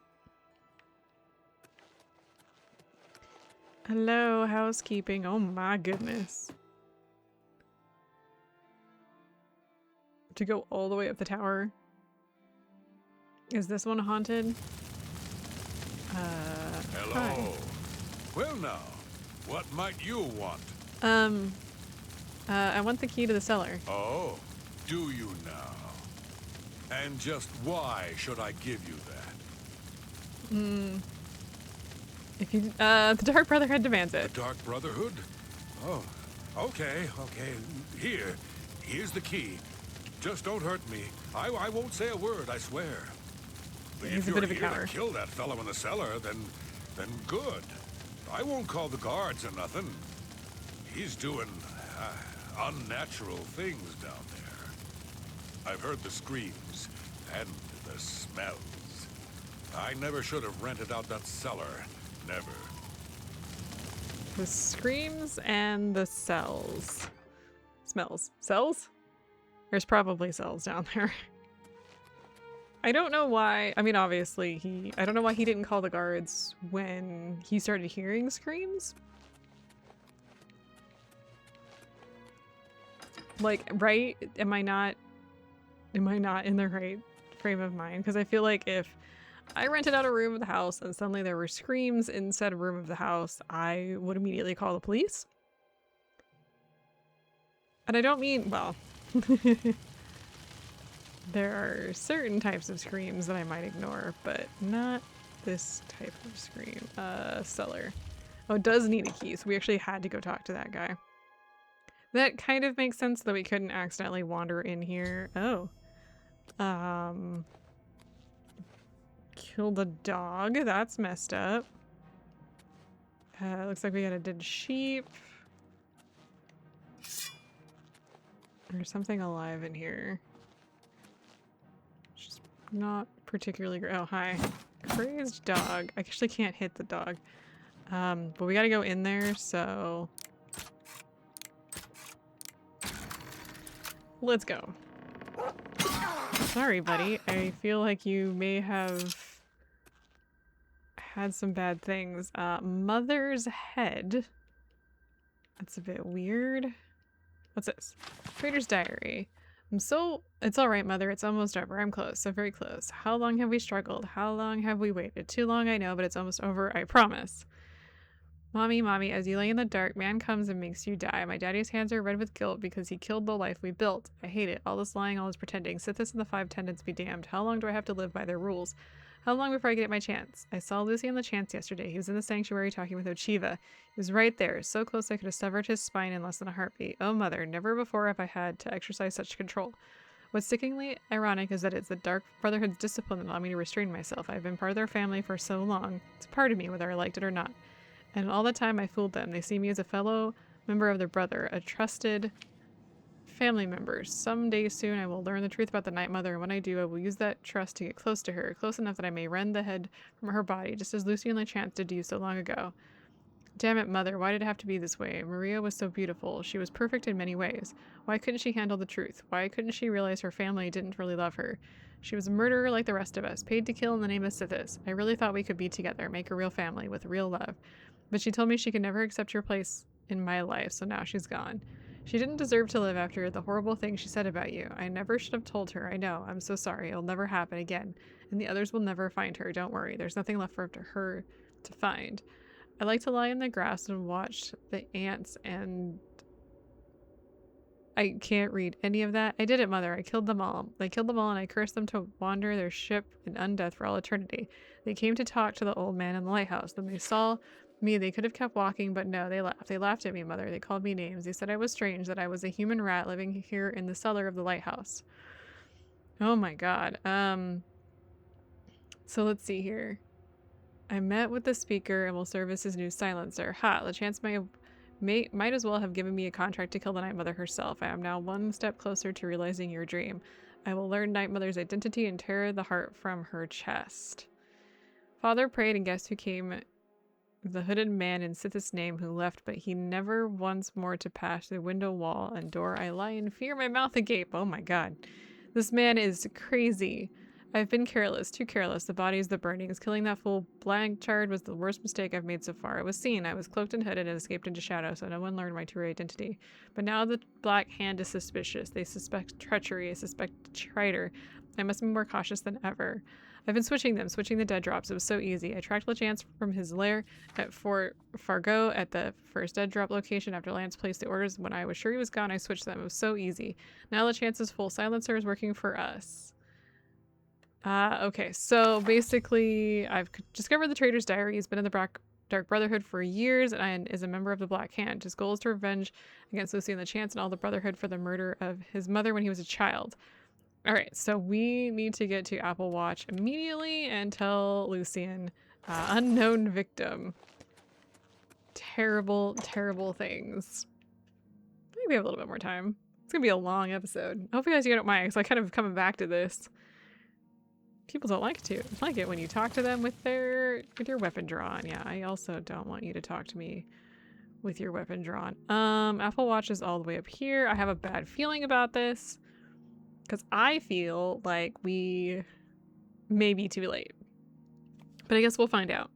Hello, housekeeping. Oh my goodness. To go all the way up the tower. Is this one haunted? Hello. Hi. Well now, what might you want? I want the key to the cellar. Oh, do you now? And just why should I give you that? If you, the Dark Brotherhood demands The it. Dark Brotherhood? Oh, okay. Here's the key. Just don't hurt me. I won't say a word, I swear. But He's if a you're bit of a here coward. to kill that fellow in the cellar, then good. I won't call the guards or nothing. He's doing unnatural things down there. I've heard the screams and the smells. I never should have rented out that cellar. Never. The screams and the cells. Smells. Cells? There's probably cells down there. I don't know why. I mean, obviously, I don't know why he didn't call the guards when he started hearing screams. Like, right? Am I not in the right frame of mind? Because I feel like if I rented out a room of the house and suddenly there were screams in said room of the house, I would immediately call the police. And I don't mean, well, there are certain types of screams that I might ignore, but not this type of scream. Cellar. Oh, it does need a key, so we actually had to go talk to that guy. That kind of makes sense that we couldn't accidentally wander in here. Oh. Kill the dog. That's messed up. Looks like we got a dead sheep. There's something alive in here. Just not particularly great. Oh, hi. Crazed dog. I actually can't hit the dog. But we gotta go in there, so... Let's go. Sorry, buddy. I feel like you may have had some bad things. Mother's head. That's a bit weird. What's this? Trader's diary. It's alright, Mother. It's almost over. I'm close. So very close. How long have we struggled? How long have we waited? Too long, I know, but it's almost over. I promise. Mommy, as you lay in the dark, man comes and makes you die. My daddy's hands are red with guilt because he killed the life we built. I hate it. All this lying, all this pretending. Sithis and the Five Tenets be damned. How long do I have to live by their rules? How long before I get my chance? I saw Lucian LeChance yesterday. He was in the sanctuary talking with Ochiva. He was right there, so close I could have severed his spine in less than a heartbeat. Oh, Mother, never before have I had to exercise such control. What's sickeningly ironic is that it's the Dark Brotherhood's discipline that allowed me to restrain myself. I've been part of their family for so long. It's a part of me, whether I liked it or not. And all the time I fooled them. They see me as a fellow member of their brother, a trusted family member. Someday soon I will learn the truth about the Night Mother, and when I do, I will use that trust to get close to her, close enough that I may rend the head from her body, just as Lucian LeChance did do so long ago. Damn it, Mother, why did it have to be this way? Maria was so beautiful. She was perfect in many ways. Why couldn't she handle the truth? Why couldn't she realize her family didn't really love her? She was a murderer like the rest of us, paid to kill in the name of Sithis. I really thought we could be together, make a real family with real love. But she told me she could never accept your place in my life, so now she's gone. She didn't deserve to live after the horrible things she said about you. I never should have told her. I know. I'm so sorry. It'll never happen again. And the others will never find her. Don't worry. There's nothing left for her to find. I like to lie in the grass and watch the ants, and I can't read any of that. I did it, Mother. I killed them all. I killed them all, and I cursed them to wander their ship in undeath for all eternity. They came to talk to the old man in the lighthouse. Then they saw me. They could have kept walking, but no, they laughed. They laughed at me, Mother. They called me names. They said I was strange, that I was a human rat living here in the cellar of the lighthouse. Oh my god. So let's see here. I met with the speaker and will serve as his new silencer. Ha! LeChance might as well have given me a contract to kill the Night Mother herself. I am now one step closer to realizing your dream. I will learn Night Mother's identity and tear the heart from her chest. Father prayed, and guess who came? The hooded man in Sithis' name who left, but he never once more to pass the window wall and door. I lie in fear, my mouth agape. Oh my god. This man is crazy. I've been careless, too careless. The bodies, the burnings. Killing that fool Blanchard was the worst mistake I've made so far. It was seen. I was cloaked and hooded and escaped into shadow, so no one learned my true identity. But now the Black Hand is suspicious. They suspect treachery. They suspect traitor. I must be more cautious than ever. I've been switching the dead drops. It was so easy. I tracked LeChance from his lair at Fort Fargo at the first dead drop location. After Lance placed the orders, when I was sure he was gone, I switched them. It was so easy. Now LeChance's full silencer is working for us. Okay, so basically I've discovered the Trader's Diary. He's been in the Dark Brotherhood for years and is a member of the Black Hand. His goal is to revenge against Lucian LeChance and all the Brotherhood for the murder of his mother when he was a child. Alright, so we need to get to Apple Watch immediately and tell Lucian, unknown victim. Terrible, terrible things. I think we have a little bit more time. It's gonna be a long episode. I hope you guys don't mind, because I kind of coming back to this. People don't like it when you talk to them with your weapon drawn. Yeah, I also don't want you to talk to me with your weapon drawn. Apple Watch is all the way up here. I have a bad feeling about this because I feel like we may be too late. But I guess we'll find out.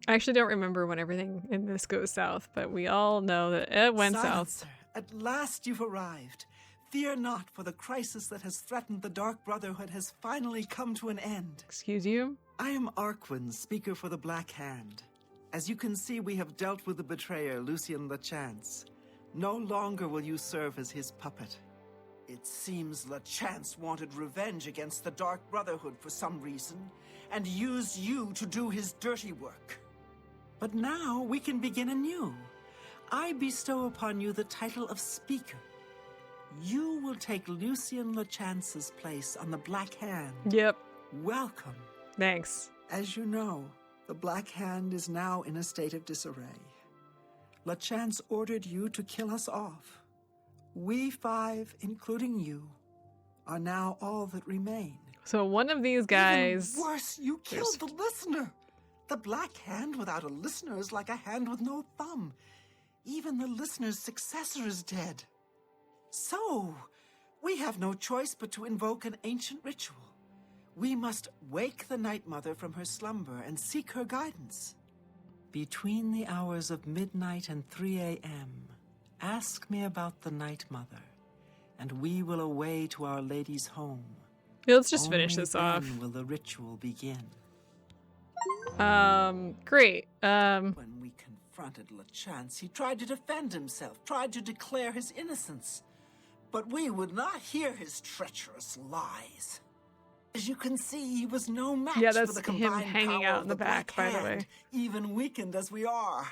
I actually don't remember when everything in this goes south, but we all know that it went south. At last you've arrived. Fear not, for the crisis that has threatened the Dark Brotherhood has finally come to an end. Excuse you? I am Arquin, speaker for the Black Hand. As you can see, we have dealt with the betrayer, Lucian LeChance. No longer will you serve as his puppet. It seems LeChance wanted revenge against the Dark Brotherhood for some reason, and used you to do his dirty work. But now we can begin anew. I bestow upon you the title of Speaker. You will take Lucian LeChance's place on the Black Hand. Yep. Welcome. Thanks. As you know, the Black Hand is now in a state of disarray. LeChance ordered you to kill us off. We five, including you, are now all that remain. So one of these guys... Even worse, you killed the listener. The Black Hand without a listener is like a hand with no thumb. Even the listener's successor is dead. So, we have no choice but to invoke an ancient ritual. We must wake the Night Mother from her slumber and seek her guidance. Between the hours of midnight and 3 a.m., ask me about the Night Mother, and we will away to Our Lady's home. Yeah, let's just finish this off. Only then will the ritual begin. Great. When we confronted LeChance, he tried to defend himself, tried to declare his innocence. But we would not hear his treacherous lies. As you can see, he was no match Yeah, for that's the him combined hanging power out of in the back, Black by the way. Hand, even weakened as we are.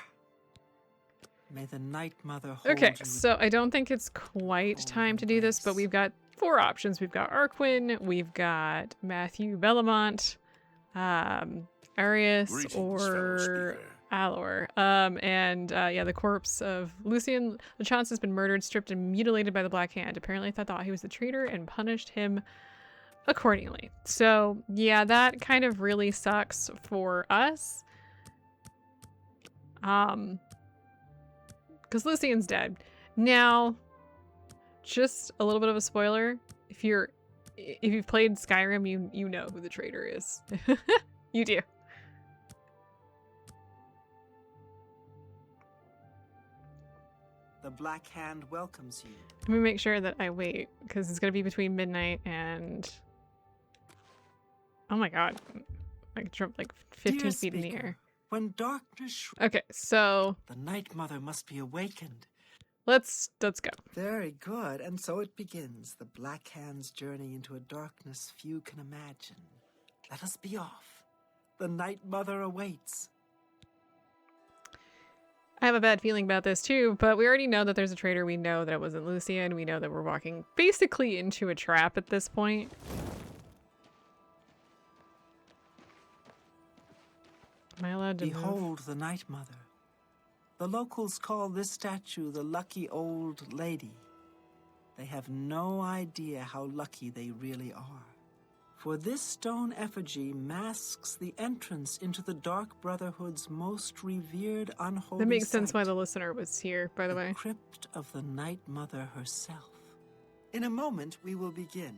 May the Night Mother hold Okay, you. so I don't think it's quite time to do this, but we've got 4 options. We've got Arquin, we've got Matthew Bellamont, Arius, Greetings, or fellow speaker. Alor. Yeah, the corpse of Lucien LeChance has been murdered, stripped, and mutilated by the Black Hand. Apparently, they thought he was the traitor and punished him accordingly. So, yeah, that kind of really sucks for us. Because Lucien's dead. Now, just a little bit of a spoiler. If you've played Skyrim, you know who the traitor is. You do. The Black Hand welcomes you. Let me make sure that I wait, because it's going to be between midnight and... Oh my god. I jumped like 15 Dear feet in the speaker, air. when darkness Okay, so the Night Mother must be awakened. let's go. Very good, and so it begins, the Black Hand's journey into a darkness few can imagine. Let us be off. The Night Mother awaits. I have a bad feeling about this too, but we already know that there's a traitor. We know that it wasn't Lucien. We know that we're walking basically into a trap at this point. Am I allowed to move? Behold the Night Mother. The locals call this statue the Lucky Old Lady. They have no idea how lucky they really are. For this stone effigy masks the entrance into the Dark Brotherhood's most revered unholy That makes sense why site, the listener was here, by the way. crypt of the Night Mother herself. In a moment, we will begin.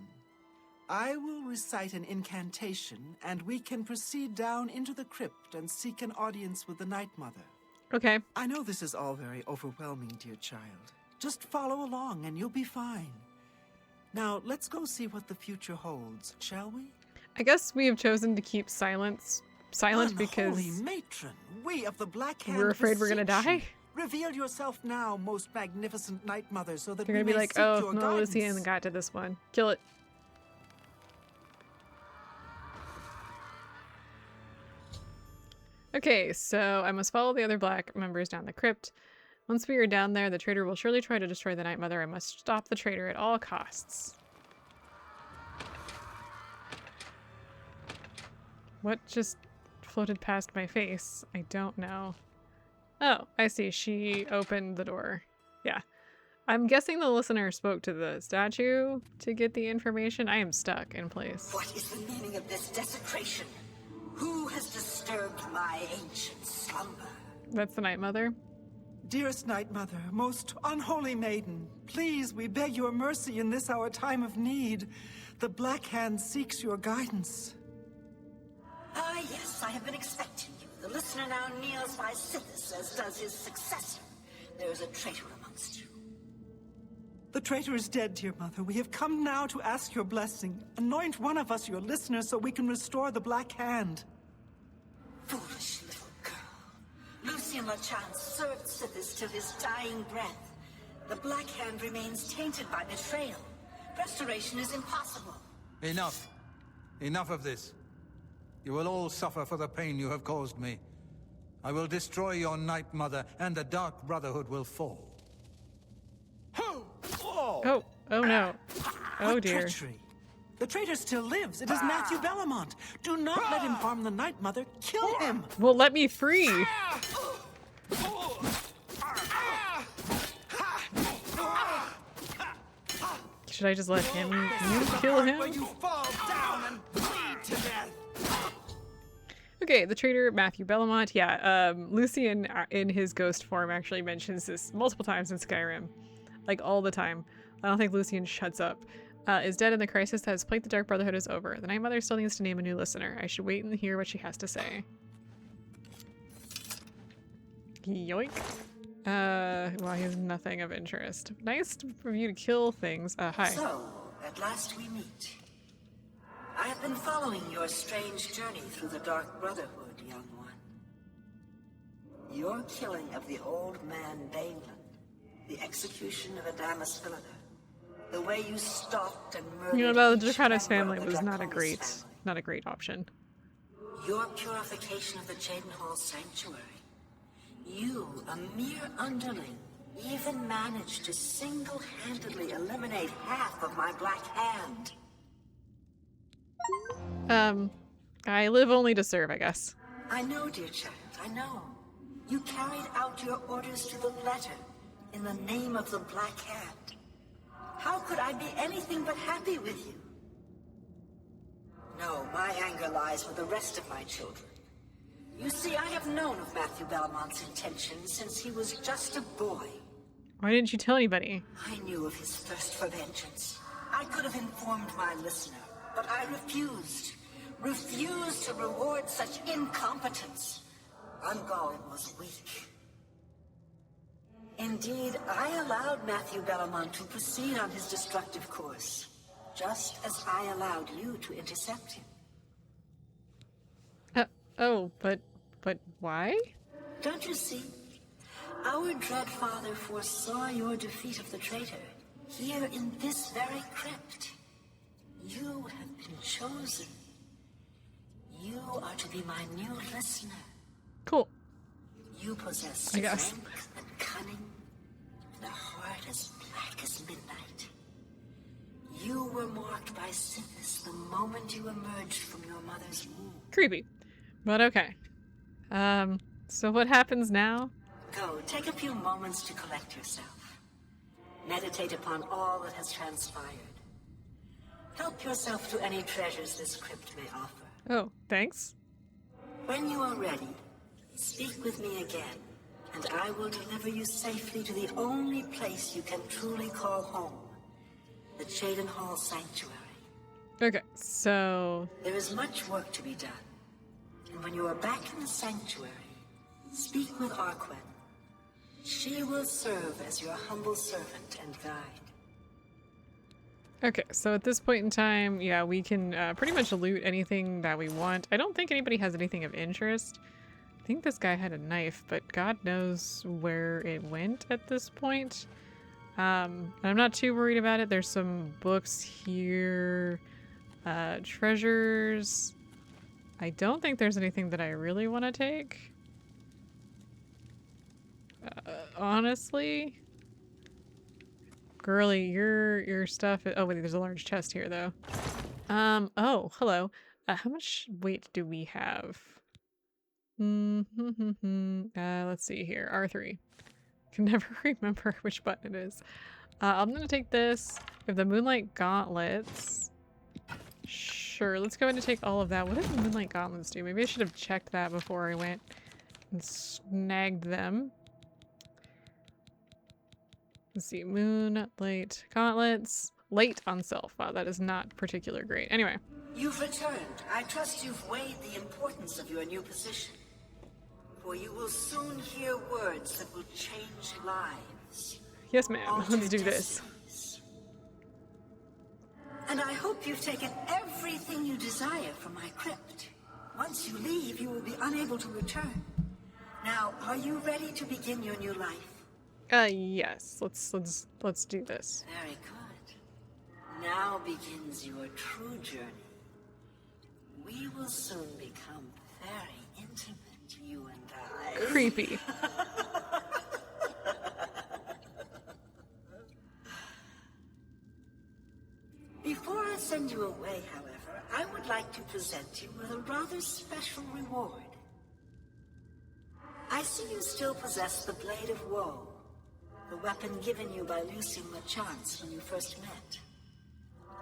I will recite an incantation, and we can proceed down into the crypt and seek an audience with the Night Mother. Okay. I know this is all very overwhelming, dear child. Just follow along and you'll be fine. Now, let's go see what the future holds, shall we? I guess we have chosen to keep silent Unholy because matron, we of the Black Hand we're afraid we're gonna beseech die. you. Reveal yourself now, most magnificent Night Mother, so that They're we gonna be may like, seek oh, your no, guidance. Lucien got to this one. Kill it. Okay, so I must follow the other black members down the crypt. Once we are down there, the traitor will surely try to destroy the Night Mother. I must stop the traitor at all costs. What just floated past my face? I don't know. Oh, I see. She opened the door. Yeah. I'm guessing the listener spoke to the statue to get the information. I am stuck in place. What is the meaning of this desecration? Who has disturbed my ancient slumber? That's the Night Mother. Dearest Night Mother, most unholy maiden, please, we beg your mercy in this our time of need. The Black Hand seeks your guidance. Ah, yes, I have been expecting you. The listener now kneels by Sithis, as does his successor. There is a traitor amongst you. The traitor is dead, dear mother. We have come now to ask your blessing. Anoint one of us your listener so we can restore the Black Hand. Foolish little girl. Lucien LeChance served Sithis till his dying breath. The Black Hand remains tainted by betrayal. Restoration is impossible. Enough. Enough of this. You will all suffer for the pain you have caused me. I will destroy your Night Mother, and the Dark Brotherhood will fall. Oh, oh no. Oh What dear. treachery? The traitor still lives. It is Matthew Bellamont. Do not let him harm the Night Mother. Kill him. Well, let me free. Should I just let him you kill him? You fall down and bleed to death. Okay, the traitor Matthew Bellamont. Yeah, Lucian in his ghost form actually mentions this multiple times in Skyrim. Like all the time. I don't think Lucian shuts up. Is dead and the crisis that has plagued the Dark Brotherhood is over. The Night Mother still needs to name a new listener. I should wait and hear what she has to say. Yoink. Well, he has nothing of interest. Nice for you to kill things. Hi. So, at last we meet. I have been following your strange journey through the Dark Brotherhood, young one. Your killing of the old man Balin, the execution of Adamus Philida, the way you stalked and murdered You know, the each Draconis member family of the was not a Draconis family. great option. Your purification of the Cheydinhal Sanctuary. You, a mere underling, even managed to single-handedly eliminate half of my Black Hand. I live only to serve, I guess. I know, dear child, I know. You carried out your orders to the letter in the name of the Black Hand. How could I be anything but happy with you? No, my anger lies with the rest of my children. You see, I have known of Matthew Belmont's intentions since he was just a boy. Why didn't you tell anybody? I knew of his thirst for vengeance. I could have informed my listener, but I refused. Refused to reward such incompetence. Ungawin was weak. Indeed, I allowed Matthew Bellamont to proceed on his destructive course, just as I allowed you to intercept him. Oh, but why? Don't you see? Our dread father foresaw your defeat of the traitor here in this very crypt. You have been chosen. You are to be my new listener. Cool. You possess I guess. strength and cunning, and a heart as black as midnight. You were marked by Sithis the moment you emerged from your mother's womb. Creepy. But okay. So what happens now? Go, take a few moments to collect yourself. Meditate upon all that has transpired. Help yourself to any treasures this crypt may offer. Oh, thanks. When you are ready, speak with me again, and I will deliver you safely to the only place you can truly call home, the Cheydinhal Sanctuary. Okay, so... There is much work to be done, and when you are back in the sanctuary, speak with Arquen. She will serve as your humble servant and guide. Okay, so at this point in time, yeah, we can pretty much loot anything that we want. I don't think anybody has anything of interest. I think this guy had a knife, but God knows where it went at this point. I'm not too worried about it. There's some books here, treasures. I don't think there's anything that I really want to take. Honestly. Girly, your stuff. Oh wait, there's a large chest here though. Oh, hello. How much weight do we have? Let's see here. R3. Can never remember which button it is. I'm gonna take this. We have the Moonlight Gauntlets. Sure, let's go ahead and take all of that. What did the Moonlight Gauntlets do? Maybe I should have checked that before I went and snagged them. Let's see, Moonlight Gauntlets. Late on self. Wow, that is not particular great. Anyway. You've returned. I trust you've weighed the importance of your new position. For you will soon hear words that will change lives. Yes, ma'am. Alter Let's do this. destinies. And I hope you've taken everything you desire from my crypt. Once you leave, you will be unable to return. Now, are you ready to begin your new life? Yes. Let's do this. Very good. Now begins your true journey. We will soon become very intimate, you and I. Creepy. Before I send you away, however, I would like to present you with a rather special reward. I see you still possess the Blade of Woe, the weapon given you by Lucian LeChance when you first met.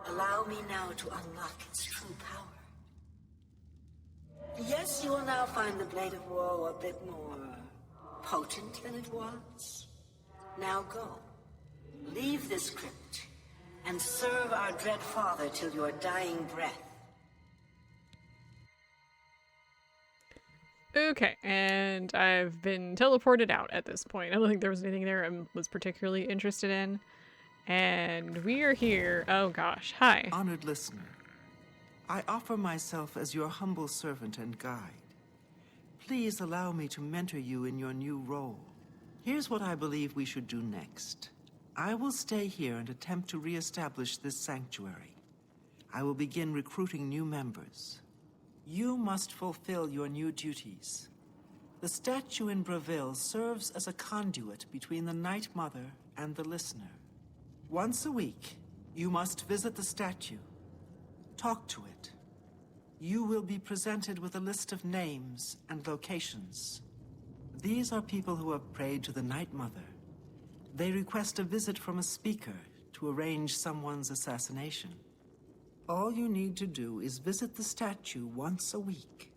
Allow me now to unlock its true power. Yes, you will now find the Blade of Woe a bit more potent than it was. Now go. Leave this crypt and serve our dread father till your dying breath. Okay, and I've been teleported out at this point. I don't think there was anything there I was particularly interested in. And we are here. Oh gosh, hi. Honored listener, I offer myself as your humble servant and guide. Please allow me to mentor you in your new role. Here's what I believe we should do next. I will stay here and attempt to re-establish this sanctuary. I will begin recruiting new members. You must fulfill your new duties. The statue in Braville serves as a conduit between the Night Mother and the listener. Once a week, you must visit the statue. Talk to it. You will be presented with a list of names and locations. These are people who have prayed to the Night Mother. They request a visit from a speaker to arrange someone's assassination. All you need to do is visit the statue once a week,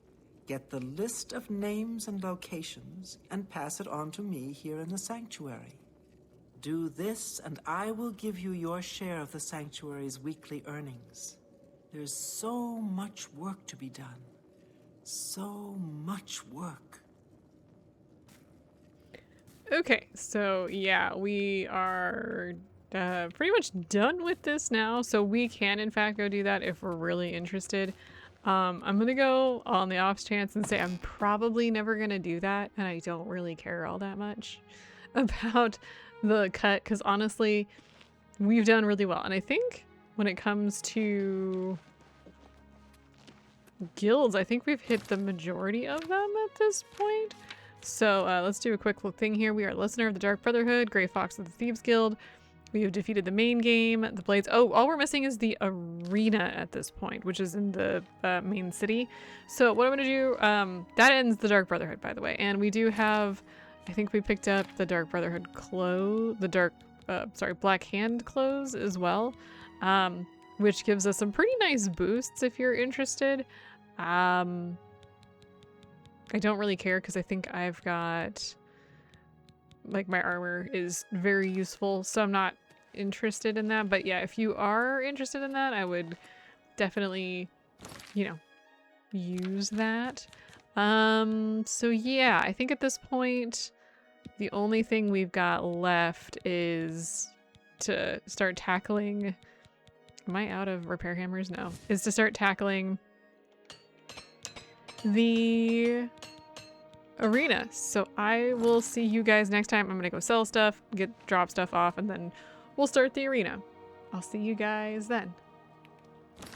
get the list of names and locations, and pass it on to me here in the sanctuary. Do this, and I will give you your share of the sanctuary's weekly earnings. There's so much work to be done. So much work. Okay, so yeah, we are pretty much done with this now, so we can in fact go do that if we're really interested. I'm gonna go on the off chance and say I'm probably never gonna do that, and I don't really care all that much about the cut, because honestly, we've done really well. And I think when it comes to guilds, I think we've hit the majority of them at this point. So let's do a quick little thing here. We are Listener of the Dark Brotherhood, Grey Fox of the Thieves Guild. We have defeated the main game, the Blades. Oh, all we're missing is the arena at this point, which is in the main city. So what I'm going to do, that ends the Dark Brotherhood, by the way. And we do have, I think we picked up the Dark Brotherhood clothes, Black Hand clothes as well, which gives us some pretty nice boosts if you're interested. I don't really care because I think I've got, like, my armor is very useful, so I'm not interested in that. But yeah, if you are interested in that, I would definitely, you know, use that. So yeah, I think at this point, the only thing we've got left is to start tackling... Am I out of repair hammers? No. Is to start tackling the arena. So I will see you guys next time. I'm gonna go sell stuff, drop stuff off, and then we'll start the arena. I'll see you guys then.